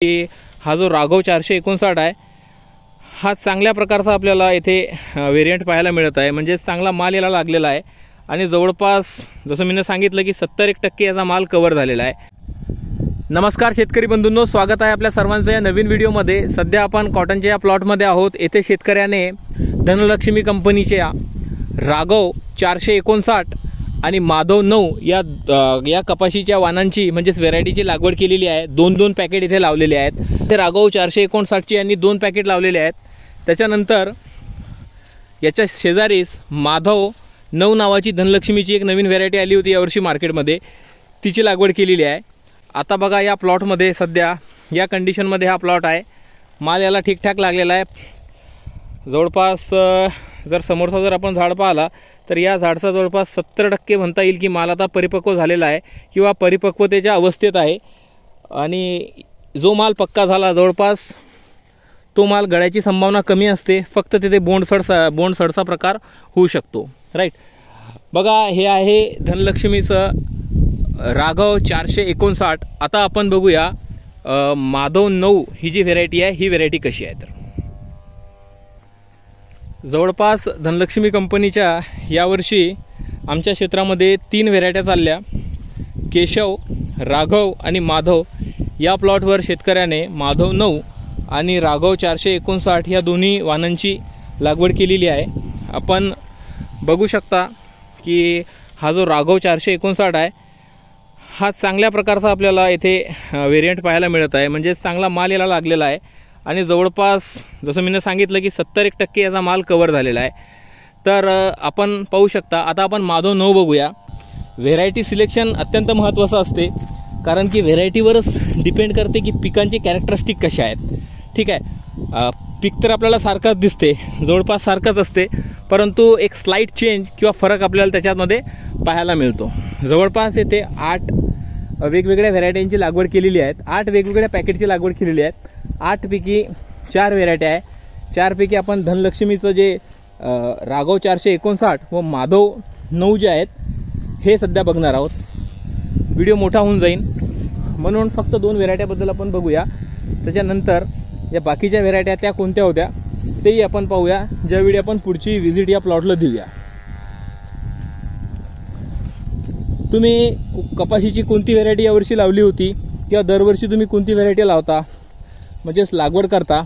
की हा जो राघव 459 आहे हा चांगल्या प्रकारचा आपल्याला इथे व्हेरिएंट पाहायला मिळत आहे। म्हणजे चांगला माल याला लागलेला आहे आणि जवळपास जसं मी सांगितलं की 70% याचा माल कव्हर झालेला आहे। नमस्कार शेतकरी बंधूंनो, स्वागत आहे आपल्या सर्वांचं या नवीन व्हिडिओमध्ये। सध्या आपण कॉटनच्या या प्लॉटमध्ये आहोत। येथे शेतकऱ्याने धनलक्ष्मी कंपनीच्या राघव 459 आणि माधव 9 या कपाशीच्या वाणांची म्हणजेच व्हेरायटीची लागवड केलेली आहे। दोन पॅकेट इथे लावलेले आहेत। ते राघव 459 ची यांनी 2 पॅकेट लावलेले आहेत। त्याच्यानंतर याच्या शेजारीच माधव 9 नावाची धनलक्ष्मीची एक नवीन व्हेरायटी आली होती यावर्षी मार्केटमध्ये, तिची लागवड केलेली आहे। आता बघा या प्लॉटमध्ये सध्या या कंडिशनमध्ये हा प्लॉट आहे। माल याला ठीकठाक लागलेला आहे। जवळपास जर समोरचा जर आपण झाड पाहिला तर या झाडाचा जवळपास 70% म्हणता येईल की माल आता परिपक्व झालेला आहे किंवा परिपक्वतेच्या अवस्थेत आहे। आणि जो माल पक्का झाला जवळपास तो माल गळ्याची संभावना कमी असते, फक्त तिथे बोंडसडचा प्रकार होऊ शकतो। राईट, बघा हे आहे धनलक्ष्मीचं राघव 459। आता आपण बघूया माधव 9 ही जी व्हेरायटी आहे ही व्हेरायटी कशी आहे। तर जवळपास धनलक्ष्मी कंपनीच्या यावर्षी आमच्या क्षेत्रामध्ये 3 व्हेरायट्या चालल्या। केशव, राघव आणि माधव या प्लॉटवर शेतकऱ्याने माधव 9 आणि राघव 459 या दोन्ही वाणांची लागवड केलेली आहे। आपण बघू शकता की हा जो राघव 459 आहे हा चांगल्या प्रकारचा आपल्याला इथे व्हेरिएंट पाहायला मिळत आहे। म्हणजे चांगला माल याला लागलेला आहे आणि जवळपास जसं मी सांगितलं की 70% याचा माल कव्हर झालेला आहे। तर आपण पाहू शकता। आता आपण माधव 9 बघूया। व्हेरायटी सिलेक्शन अत्यंत महत्त्वाचं असते, कारण की व्हेरायटीवरच डिपेंड करते की पिकांची कॅरेक्टरिस्टिक कशा आहेत। ठीक आहे, पीक तर आपल्याला सारखंच दिसते, जवळपास सारखंच असते, परंतु एक स्लाइट चेंज किंवा फरक आपल्याला त्याच्यामध्ये पाहायला मिळतो। जवळपास येथे 8 वेगवेगळ्या व्हेरायटींची लागवड केलेली आहे। 8 वेगवेगळ्या पॅकेटची लागवड केलेली आहे। 8 पैकी 4 व्हेरायट्या आहे। 4 पैकी आपण धनलक्ष्मीचं जे राघव 459 व माधव 9 जे आहेत हे सध्या बघणार आहोत। व्हिडिओ मोठा होऊन जाईल म्हणून फक्त 2 व्हेरायट्याबद्दल आपण बघूया। त्याच्यानंतर या बाकीच्या व्हेरायट्या त्या कोणत्या होत्या तेही आपण पाहूया, ज्यावेळी आपण पुढची व्हिजिट या प्लॉटला देऊया। तुम्ही कपाशीची कोणती व्हेरायटी यावर्षी लावली होती किंवा दरवर्षी तुम्ही कोणती व्हेरायटी लावता म्हणजेच लागवड करता,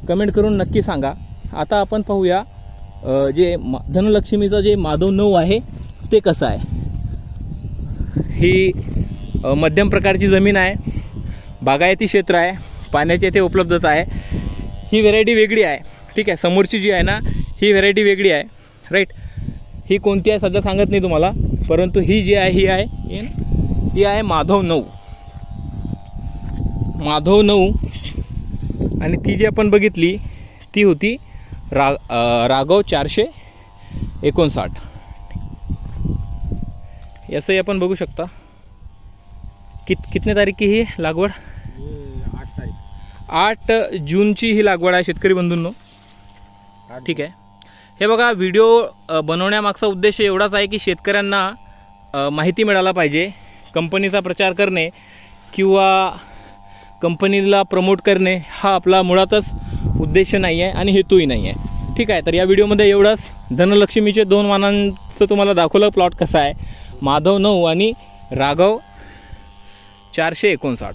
कमेंट करून नक्की सांगा। आता आपण पाहूया जे धनलक्ष्मीचं जे माधव 9 आहे ते कसं आहे। ही मध्यम प्रकारची जमीन आहे, बागायती क्षेत्र आहे, पाण्याची येथे उपलब्धता आहे। ही व्हेरायटी वेगळी आहे। ठीक आहे, समोरची जी आहे ना ही व्हेरायटी वेगळी आहे। राईट, ही कोणती आहे सध्या सांगत नाही तुम्हाला, परंतु ही जी आहे ही आहे माधव 9। माधव 9 आणि ती जी आपण बघितली ती होती राघव 459। याचंही आपण बघू शकता। कितने तारीख की ही लागवड? 8 जूनची ही लागवड आहे शेतकरी बंधूंनो। ठीक आहे, हे बघा व्हिडिओ बनवण्यामागचा उद्देश एवढाच आहे की शेतकऱ्यांना माहिती मिळायला पाहिजे। कंपनीचा प्रचार करणे किंवा कंपनीला प्रमोट करणे हा आपला मुळातच उद्देश नाही आहे आणि हेतूही नाही आहे। ठीक आहे, तर या व्हिडिओमध्ये एवढंच। धनलक्ष्मीचे 2 वाणांचं तुम्हाला दाखवलं प्लॉट कसा आहे, माधव 9 आणि राघव 459।